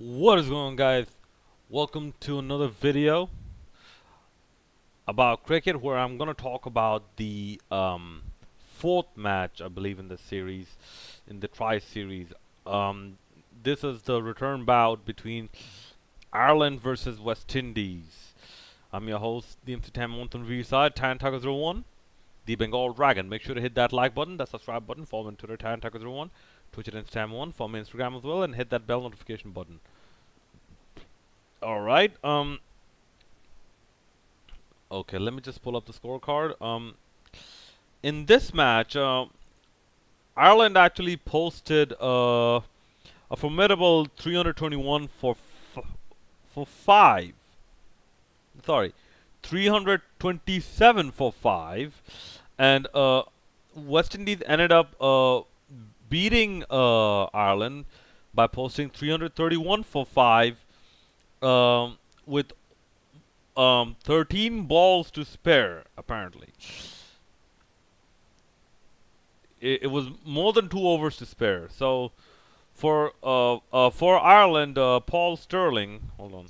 What is going on, guys? Welcome to another video about cricket where I'm going to talk about the fourth match, I believe, in the series, in the tri-series. Um, this is the return bout between Ireland versus West Indies. I'm your host, the MC Tam on the side, Tan Taco 01, the Bengal Dragon. Make sure to hit that like button, that subscribe button, follow me on Twitter, Tan Taco 01, Twitch at Tam1, follow me on Instagram as well, and hit that bell notification button. All right. Okay, let me just pull up the scorecard. In this match, Ireland actually posted a formidable 321 for five. Sorry, 327 for five, and West Indies ended up beating Ireland by posting 331 for five, with 13 balls to spare. Apparently, it was more than 2 overs to spare. So for Ireland, Paul Sterling. Hold on.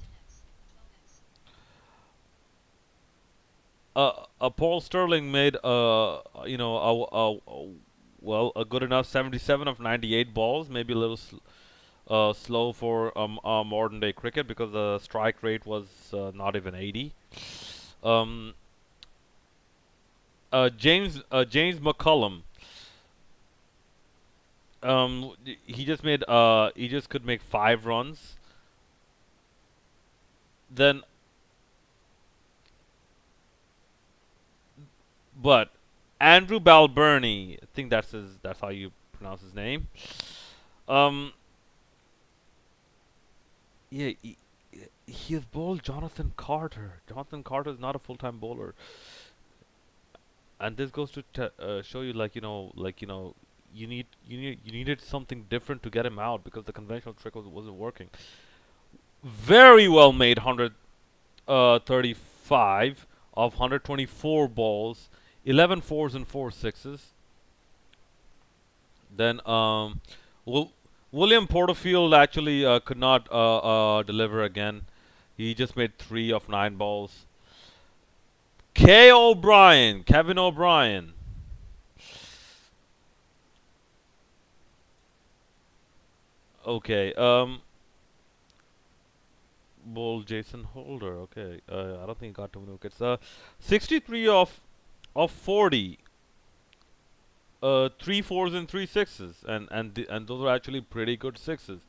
Paul Sterling made a good enough 77 of 98 balls. Maybe a little slow for modern day cricket because the strike rate was not even 80. Um, James McCullum. He just could make 5 runs. Then, but Andrew Balbirnie, I think that's how you pronounce his name. Um, yeah, he has bowled Jonathan Carter. Jonathan Carter is not a full-time bowler, and this goes to show you, you needed something different to get him out because the conventional trick wasn't working. Very well made 135 of 124 balls, 11 fours and 4 sixes. Then Wil- William Porterfield actually could not deliver again. He just made 3 of 9 balls. Kevin O'Brien. Okay. Bull Jason Holder. Okay. I don't think he got too many wickets. 63 of 40. 3 4s and 3 6s, and those are actually pretty good sixes.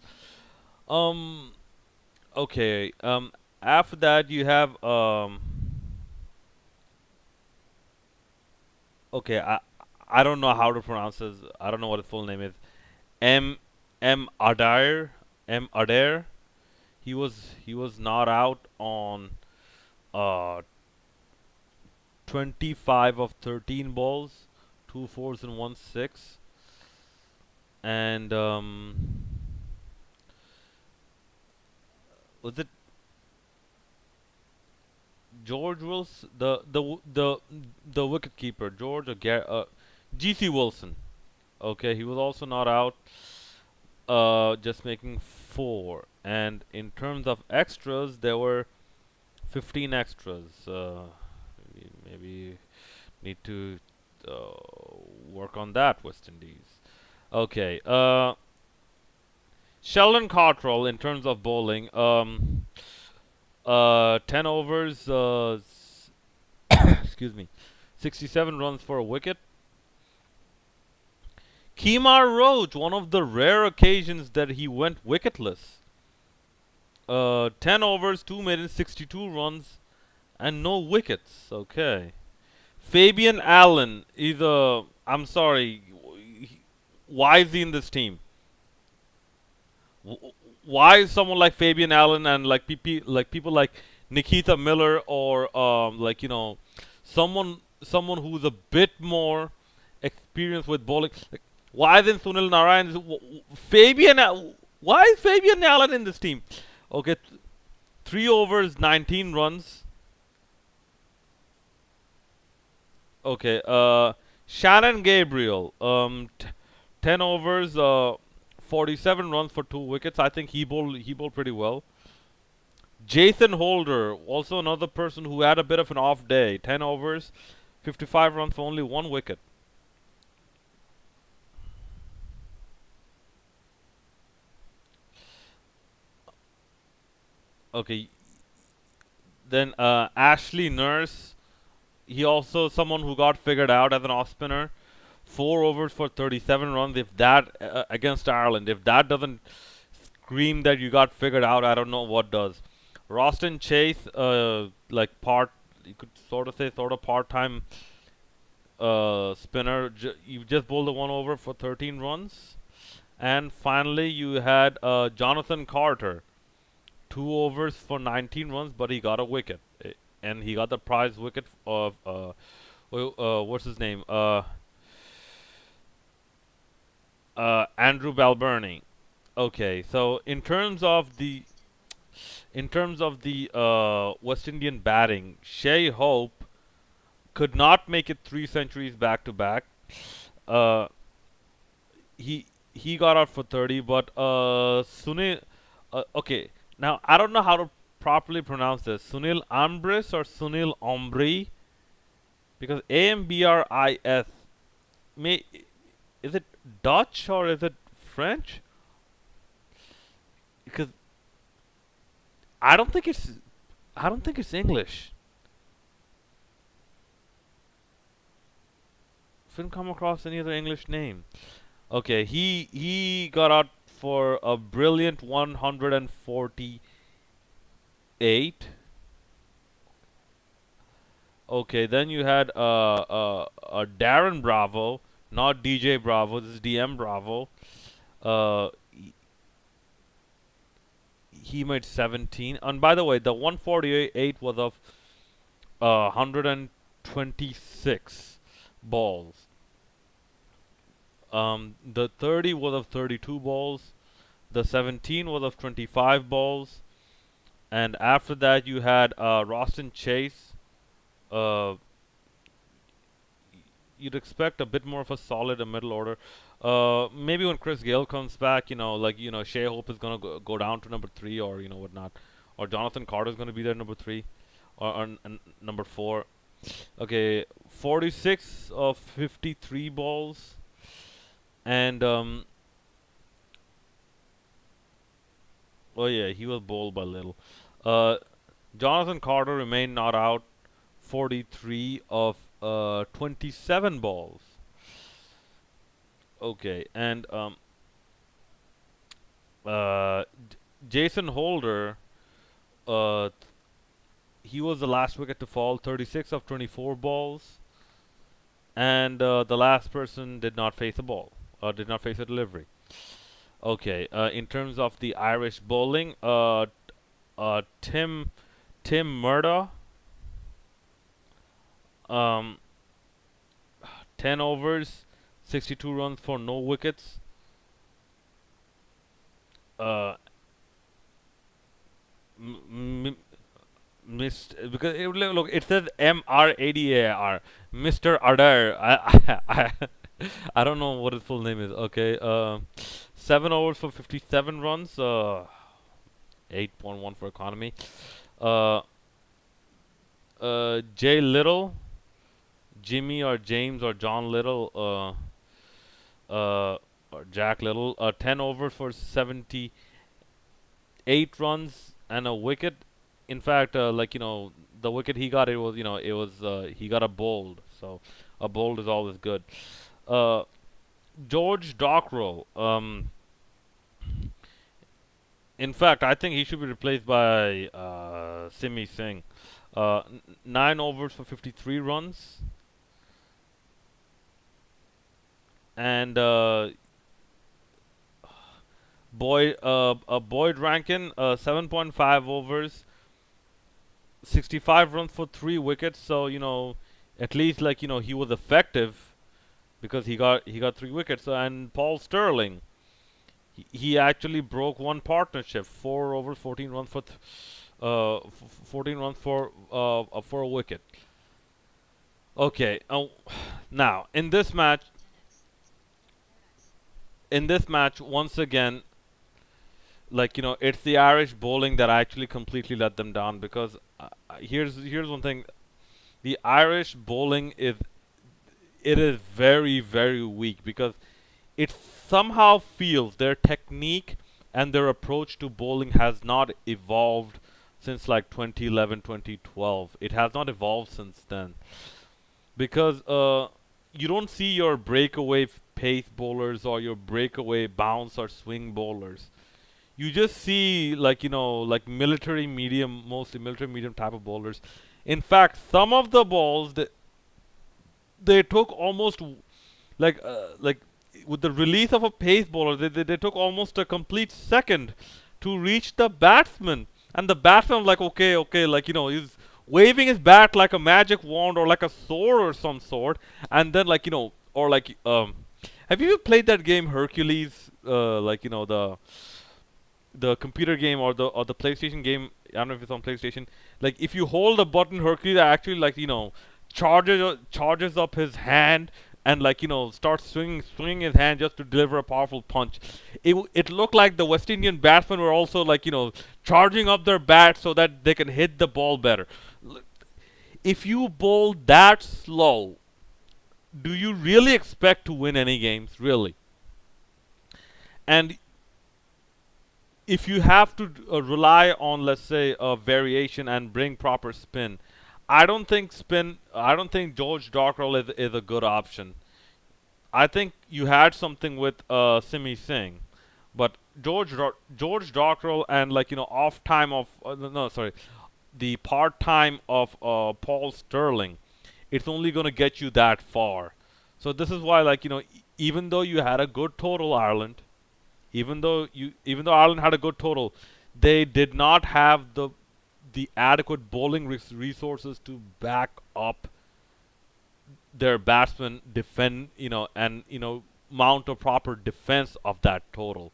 Um. Okay. After that, you have Okay. I don't know how to pronounce his. I don't know what his full name is. M M Adair. M Adair. He was not out on uh 25 of 13 balls, 2 4s and 1 6, and was it George Wilson, the wicket keeper, George or GC Wilson. Okay, he was also not out, just making 4. And in terms of extras, there were 15 extras. Maybe need to work on that, West Indies. Okay, Sheldon Cottrell in terms of bowling, 10 overs, excuse me, 67 runs for a wicket. Kemar Roach, one of the rare occasions that he went wicketless. 10 overs, 2 maidens, 62 runs, and no wickets. Okay. Fabian Allen, I'm sorry, why is he in this team? Why is someone like Fabian Allen and people like Nikita Miller, or someone who's a bit more experienced with bowling? Like, why isn't Sunil Narayan? Why is Fabian Allen in this team? Okay, 3 overs, 19 runs. Okay, Shannon Gabriel, 10 overs, 47 runs for 2 wickets. I think he bowled pretty well. Jason Holder, also another person who had a bit of an off day. 10 overs, 55 runs for only 1 wicket. Okay, then Ashley Nurse, he also someone who got figured out as an off spinner. 4 overs for 37 runs. If that against Ireland, if that doesn't scream that you got figured out, I don't know what does. Roston Chase, like part, you could sort of say sort of part-time spinner. You just bowled the 1 over for 13 runs. And finally, you had Jonathan Carter, 2 overs for 19 runs, but he got a wicket, and he got the prize wicket of what's his name? Andrew Balburney. Okay, so in terms of the West Indian batting, Shea Hope could not make it 3 centuries back to back. Uh, he he got out for 30, but Sunil. Okay, now I don't know how to properly pronounce this. Sunil Ambris or Sunil Ombri, because Ambris. May Is it Dutch or is it French? Because I don't think it's I don't think it's English. Couldn't come across any other English name. Okay, he got out for a brilliant 148. Okay, then you had Darren Bravo, not DJ Bravo. This is DM Bravo. Uh, he made 17. And by the way, the 148 was of 126 balls. The 30 was of 32 balls. The 17 was of 25 balls. And after that, you had Roston Chase. Uh, you'd expect a bit more of a solid middle order. Maybe when Chris Gale comes back, Shea Hope is gonna go down to number 3, or whatnot, or Jonathan Carter is gonna be there number 3, or number 4. Okay, 46 of 53 balls, and oh yeah, he was bowled by little. Uh, Jonathan Carter remained not out, 43 of 27 balls. Okay, and uh, Jason Holder, uh, he was the last wicket to fall, 36 of 24 balls, and the last person did not face a ball, did not face a delivery. Okay, in terms of the Irish bowling, Tim Murdo, um, 10 overs, 62 runs for no wickets. Uh, missed because look, it says MRADAR, Mr. Adair. I don't know what his full name is. Okay, 7 overs for 57 runs. 8.1 for economy. Uh, Jay Little, Jimmy or James or John Little, or Jack Little, 10 overs for 78 runs and a wicket. In fact, the wicket he got, he got a bowled. So a bowled is always good. Uh, George Dockrell. In fact, I think he should be replaced by Simi Singh. 9 overs for 53 runs. And Boyd Rankin, 7.5 overs, 65 runs for 3 wickets. So at least he was effective because he got 3 wickets. And Paul Sterling, he actually broke one partnership, 4 overs, 14 runs for 14 runs for a wicket. Okay, now in this match, in this match, once again, it's the Irish bowling that actually completely let them down because here's one thing: the Irish bowling is very very weak because it somehow feels their technique and their approach to bowling has not evolved since like 2011 2012. It has not evolved since then because you don't see your breakaway pace bowlers or your breakaway bounce or swing bowlers. You just see like military medium, mostly military medium type of bowlers. In fact, some of the balls that they took almost like with the release of a pace bowler, they took almost a complete second to reach the batsman, and the batsman was like, okay, he's waving his bat like a magic wand or like a sword or some sort, and then or have you played that game Hercules? The computer game or the PlayStation game. I don't know if it's on PlayStation. Like if you hold a button, Hercules actually charges up his hand and starts swinging his hand just to deliver a powerful punch. It looked like the West Indian batsmen were also charging up their bats so that they can hit the ball better. If you bowl that slow, do you really expect to win any games? Really? And if you have to rely on, let's say, a variation and bring proper spin, I don't think spin. I don't think George Dockrell is a good option. I think you had something with Simi Singh, but George Dockrell and off time of no sorry, the part time of Paul Sterling, it's only gonna get you that far. So this is why even though you had a good total, Ireland, even though Ireland had a good total, they did not have the adequate bowling resources to back up their batsmen defend and mount a proper defense of that total.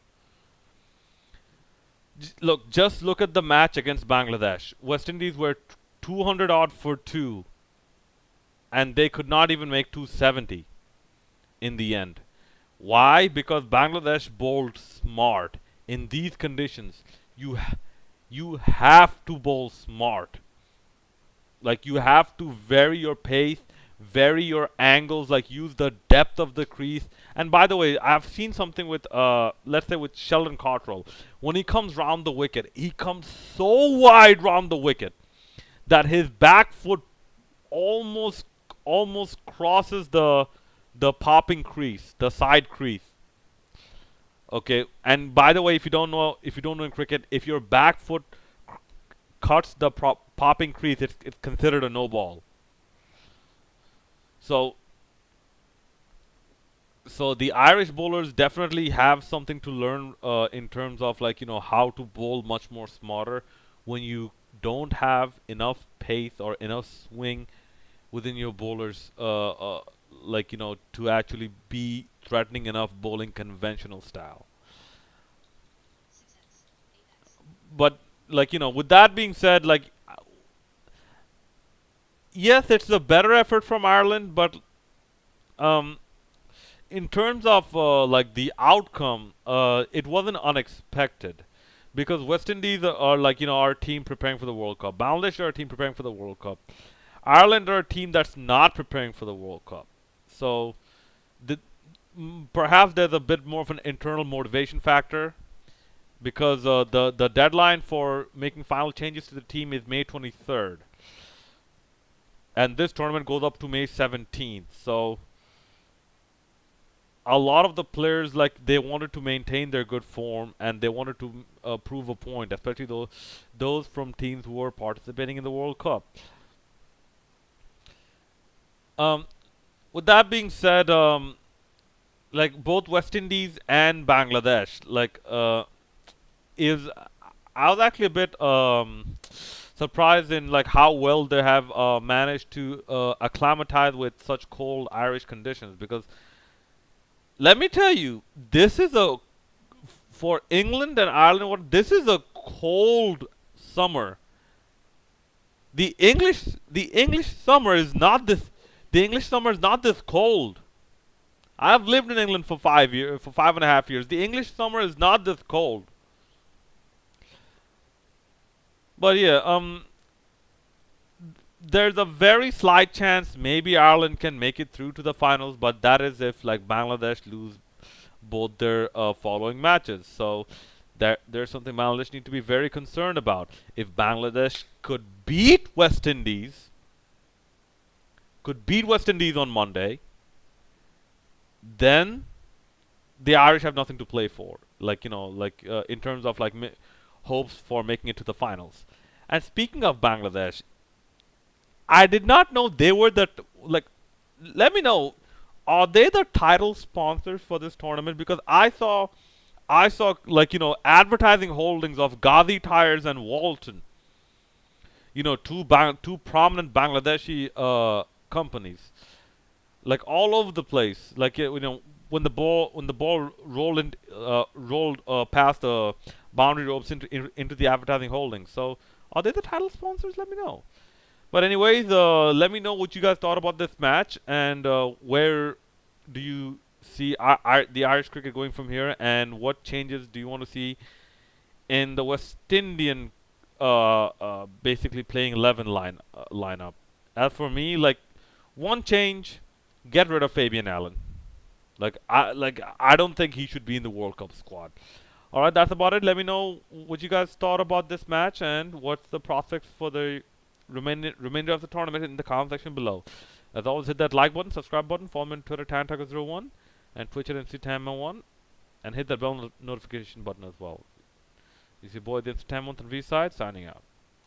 Just look at the match against Bangladesh. West Indies were 200 odd for two, and they could not even make 270 in the end. Why? Because Bangladesh bowled smart. In these conditions, you have to bowl smart. Like you have to vary your pace, vary your angles, like use the depth of the crease. And by the way, I've seen something with let's say with Sheldon Cottrell. When he comes round the wicket, he comes so wide round the wicket that his back foot almost crosses the popping crease, the side crease. Okay, and by the way, if you don't know in cricket, if your back foot cuts the popping crease, it's considered a no ball. So the Irish bowlers definitely have something to learn in terms of how to bowl much more smarter when you don't have enough pace or enough swing within your bowlers to actually be threatening enough bowling conventional style. But with that being said, yes, it's a better effort from Ireland, but um, in terms of the outcome, it wasn't unexpected because West Indies are our team preparing for the World Cup. Bangladesh are a team preparing for the World Cup. Ireland are a team that's not preparing for the World Cup. So the, perhaps there's a bit more of an internal motivation factor because the deadline for making final changes to the team is May 23rd, and this tournament goes up to May 17th. So a lot of the players they wanted to maintain their good form and they wanted to prove a point, especially those from teams who were participating in the World Cup. Um, with that being said, both West Indies and Bangladesh, is I was actually a bit surprised in how well they have managed to acclimatize with such cold Irish conditions. Because let me tell you, this is a for England and Ireland. This is a cold summer. The English summer is not this. The English summer is not this cold. I've lived in England for 5 years, for 5.5 years. The English summer is not this cold. But yeah, there's a very slight chance maybe Ireland can make it through to the finals, but that is if like Bangladesh lose both their following matches. So there's something Bangladesh need to be very concerned about. If Bangladesh could beat West Indies on Monday, then the Irish have nothing to play for. Like in terms of like hopes for making it to the finals. And speaking of Bangladesh, I did not know they were like. Let me know. Are they the title sponsors for this tournament? Because I saw like advertising holdings of Ghazi Tires and Walton. Two prominent Bangladeshi companies, like all over the place. Like when the ball rolled past the boundary ropes into the advertising holdings. So are they the title sponsors? Let me know. But anyways, let me know what you guys thought about this match and where do you see the Irish cricket going from here, and what changes do you want to see in the West Indian basically playing 11 lineup. As for me, like one change, get rid of Fabian Allen. I don't think he should be in the World Cup squad. All right, that's about it. Let me know what you guys thought about this match and what's the prospects for the remainder of the tournament in the comment section below. As always, hit that like button, subscribe button, follow me on Twitter TanTaco01 and Twitch at NCTam1, and hit that bell notification button as well. This is your boy, the Instant 1 on V-Side, signing out.